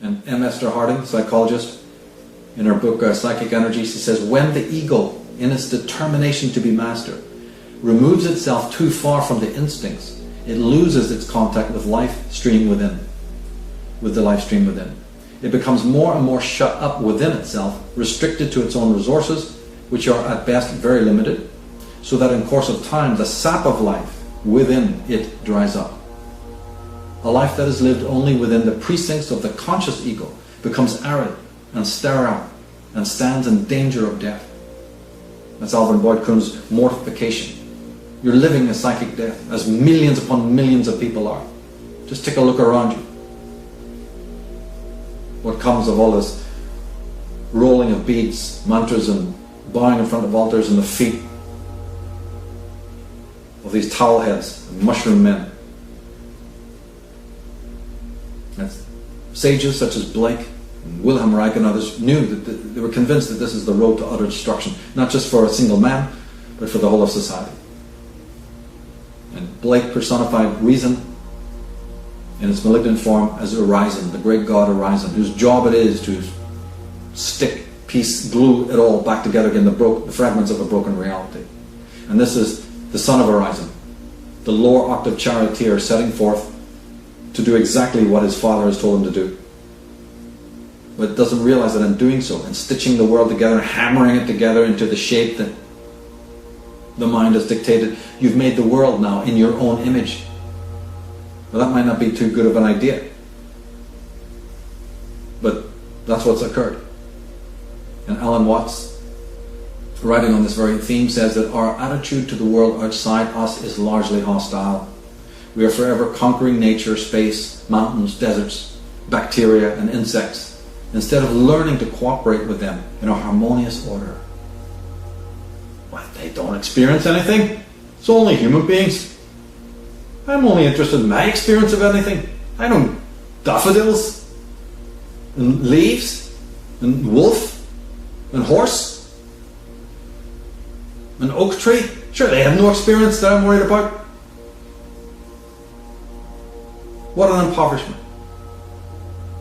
And M. Esther Harding, psychologist, in her book Psychic Energy, she says, when the ego, in its determination to be master, removes itself too far from the instincts, it loses its contact with life stream within, with the life stream within. It becomes more and more shut up within itself, restricted to its own resources, which are at best very limited, so that in course of time the sap of life within it dries up. A life that is lived only within the precincts of the conscious ego becomes arid and sterile and stands in danger of death. That's Alvin Boyd Kuhn's mortification. You're living a psychic death, as millions upon millions of people are. Just take a look around you. What comes of all this rolling of beads, mantras, and bowing in front of altars, and the feet of these towel heads, mushroom men. That's sages such as Blake and Wilhelm Reich and others knew that they were convinced that this is the road to utter destruction, not just for a single man, but for the whole of society. And Blake personified reason in its malignant form as Horizon, the great god Horizon, whose job it is to stick, piece, glue it all back together again, the fragments of a broken reality. And this is the son of Horizon, the lower octave charioteer, setting forth to do exactly what his father has told him to do. But doesn't realize that in doing so, and stitching the world together, hammering it together into the shape that the mind has dictated, you've made the world now in your own image. Well, that might not be too good of an idea, but that's what's occurred. And Alan Watts, writing on this very theme, says that our attitude to the world outside us is largely hostile. We are forever conquering nature, space, mountains, deserts, bacteria and insects, instead of learning to cooperate with them in a harmonious order. Well, they don't experience anything. It's only human beings. I'm only interested in my experience of anything. I know daffodils and leaves and wolf and horse and oak tree. Sure, they have no experience that I'm worried about. What an impoverishment.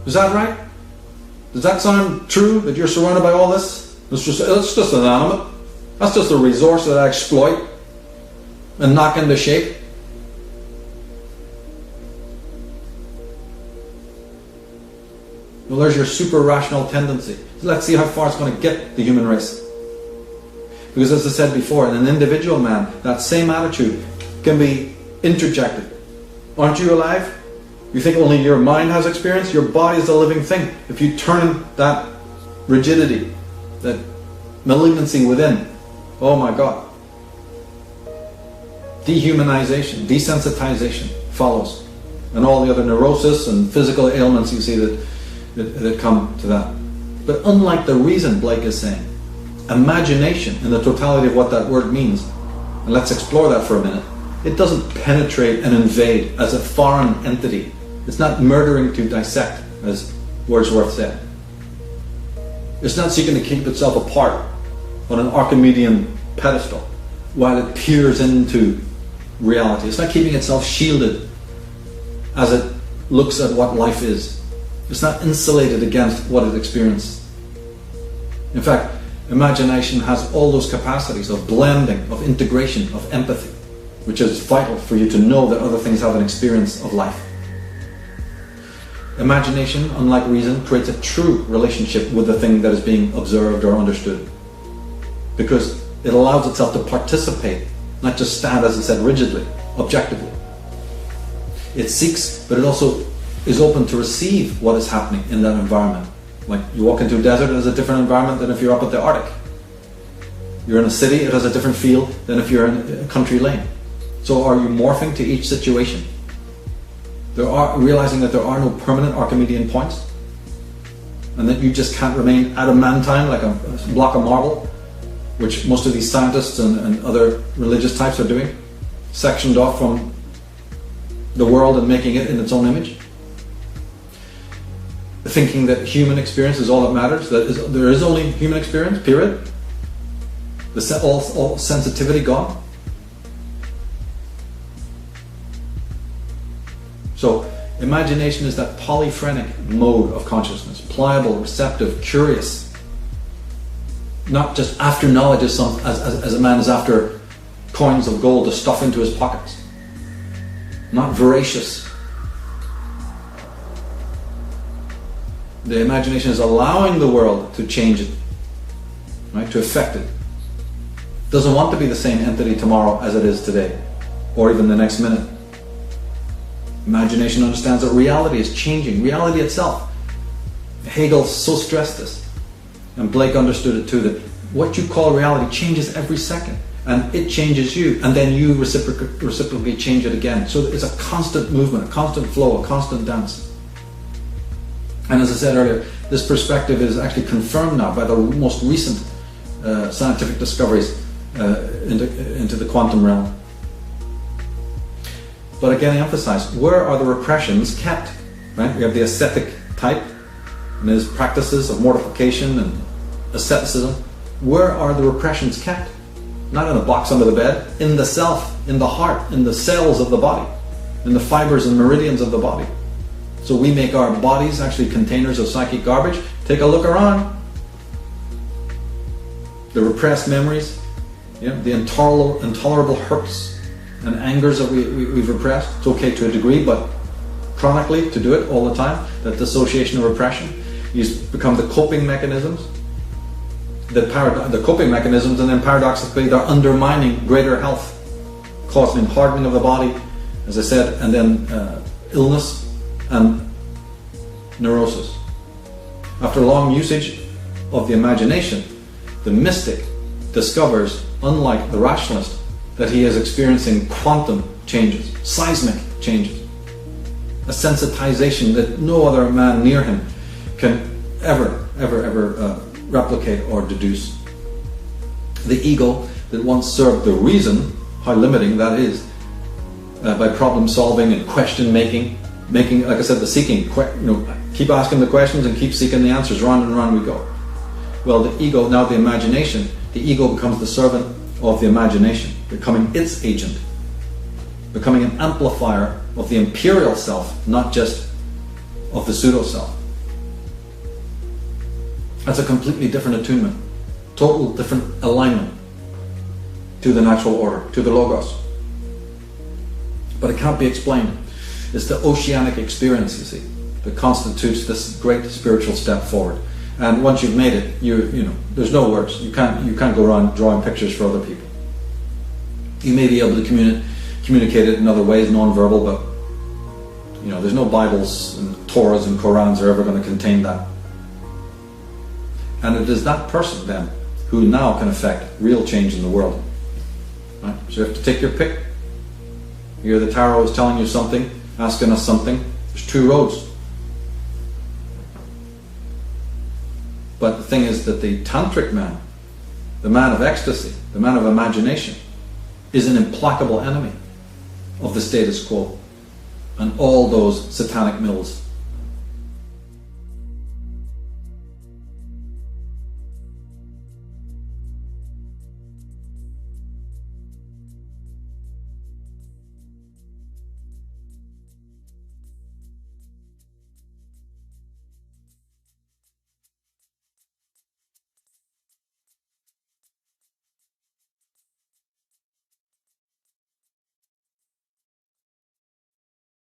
Is that right? Does that sound true, that you're surrounded by all this? It's just inanimate. That's just a resource that I exploit and knock into shape. Well, there's your super rational tendency. Let's see how far it's going to get the human race. Because as I said before, in an individual man, that same attitude can be interjected. Aren't you alive? You think only your mind has experience? Your body is a living thing. If you turn that rigidity, that malignancy within, oh my God, dehumanization, desensitization follows. And all the other neurosis and physical ailments you see that come to that. But unlike the reason, Blake is saying, imagination in the totality of what that word means, and let's explore that for a minute, it doesn't penetrate and invade as a foreign entity. It's not murdering to dissect, as Wordsworth said. It's not seeking to keep itself apart on an Archimedean pedestal while it peers into reality. It's not keeping itself shielded as it looks at what life is. It's not insulated against what it experiences. In fact, imagination has all those capacities of blending, of integration, of empathy, which is vital for you to know that other things have an experience of life. Imagination, unlike reason, creates a true relationship with the thing that is being observed or understood, because it allows itself to participate, not just stand, as I said, rigidly, objectively. It seeks, but it also is open to receive what is happening in that environment. Like you walk into a desert, it has a different environment than if you're up at the Arctic. You're in a city, it has a different feel than if you're in a country lane. So are you morphing to each situation? Realizing that there are no permanent Archimedean points, and that you just can't remain adamantine like a block of marble, which most of these scientists and other religious types are doing, sectioned off from the world and making it in its own image. Thinking that human experience is all that matters, that there is only human experience, period. All sensitivity gone. So Imagination is that polyphrenic mode of consciousness, pliable, receptive, curious. Not just after knowledge as a man is after coins of gold to stuff into his pockets. Not voracious. The imagination is allowing the world to change it, right? To affect it. Doesn't want to be the same entity tomorrow as it is today, or even the next minute. Imagination understands that reality is changing, reality itself. Hegel so stressed this, and Blake understood it too, that what you call reality changes every second, and it changes you, and then you reciprocally change it again. So it's a constant movement, a constant flow, a constant dance. And as I said earlier, this perspective is actually confirmed now by the most recent scientific discoveries into the quantum realm. But again, I emphasize, where are the repressions kept? Right? We have the ascetic type and his practices of mortification and asceticism. Where are the repressions kept? Not in a box under the bed, in the self, in the heart, in the cells of the body, in the fibers and meridians of the body. So we make our bodies actually containers of psychic garbage. Take a look around. The repressed memories, the intolerable hurts and angers that we've repressed. It's okay to a degree, but chronically to do it all the time, that dissociation of repression, these become the coping mechanisms. The coping mechanisms, and then paradoxically they're undermining greater health, causing hardening of the body, as I said, and then illness and neurosis. After long usage of the imagination, the mystic discovers, unlike the rationalist, that he is experiencing quantum changes, seismic changes, a sensitization that no other man near him can ever replicate or deduce. The ego that once served the reason, how limiting that is, by problem solving and question making, like I said, the seeking, keep asking the questions and keep seeking the answers, round and round we go. Well, the ego, now the imagination, the ego becomes the servant of the imagination, becoming its agent, becoming an amplifier of the imperial self, not just of the pseudo-self. That's a completely different attunement, total different alignment to the natural order, to the logos. But it can't be explained. It's the oceanic experience, you see, that constitutes this great spiritual step forward. And once you've made it, you know, there's no words. You can't go around drawing pictures for other people. You may be able to communicate it in other ways, non-verbal, but there's no Bibles and Torahs and Korans are ever going to contain that. And it is that person then who now can affect real change in the world. Right? So you have to take your pick. Here the tarot is telling you something, asking us something. There's two roads. But the thing is that the tantric man, the man of ecstasy, the man of imagination, is an implacable enemy of the status quo and all those satanic mills